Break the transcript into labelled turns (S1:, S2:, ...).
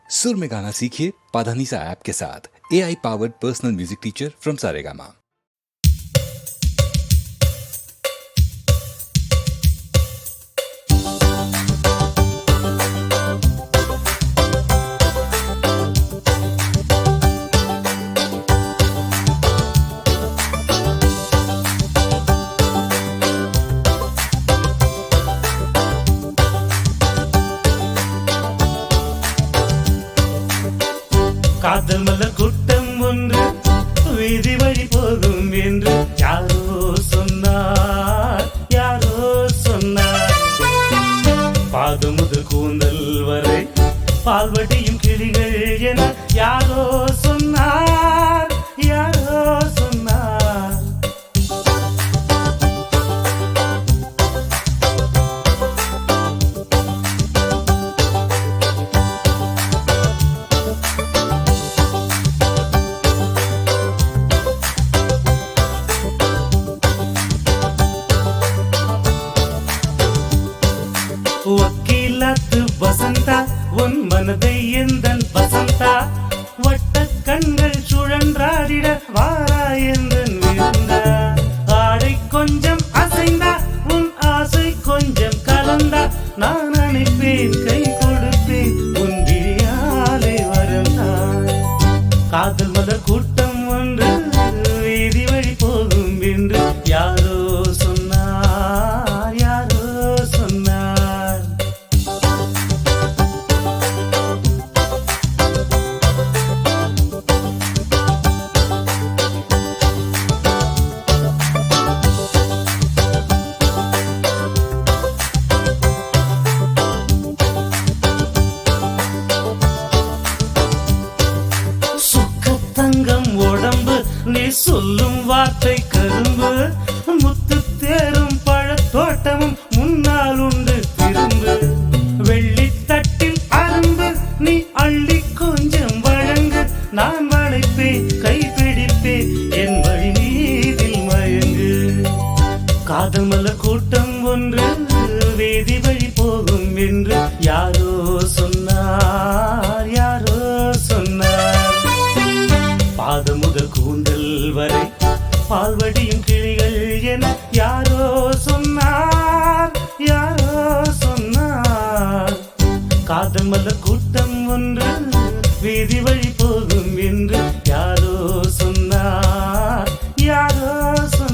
S1: सुर में गाना सीखिए पाधानीसा ऐप के साथ। AI powered personal music teacher from Saregama.
S2: காதல் மலர் கூட்டம் ஒன்று வீதி வழி போகும் என்று யாரோ சொன்னார், யாரோ சொன்னார். பாதம் முதல் கூந்தல் வரை பால்வடியும் கிளிகள் என யாரோ சொன்னார், யாரோ சொன்னார். வக்கீலாத்து வசந்தா உன் மனதை எந்தன் வசந்தா, வட்ட கண்கள் சுழன்றாடிட வாரா எந்தன் விருந்தா. ஆடை கொஞ்சம் அசைந்தா உன் ஆசை கொஞ்சம் கலந்தா, நான் அணைப்பேன் கை கொடுப்பேன் உன் விழியாலே வரந்தான். காதல் மலர் கூட்டம் ஒன்று வீதி வழி போகும் என்று யாரோ சொன்னார், யாரோ சொன்னார். தங்கம் உடம்பு நீ சொல்லும் வார்த்தை கரும்பு, முத்து தேரும் பழத்தோட்டமும் முன்னால் உண்டு திரும்பு. வெள்ளித்தட்டில் அரும்பு நீ அள்ளி கொஞ்சம் வழங்கு, நான் வளைப்பேன் கைப்பிடிப்பேன் என் வழி மீதில் மயங்கு. காதல் மலர் கூட்டம் ஒன்று வேதி வழி போகும் என்று யாரோ சொன்னார், யாரோ சொன்னார். பாதம் முதல் கூந்தல் வரை பால்வடியும் கிளிகள் என யாரோ சொன்னார், யாரோ சொன்னார். காதல் மலர் கூட்டம் ஒன்று வீதி வழி போகும் என்று யாரோ சொன்னார், யாரோ சொன்னார்.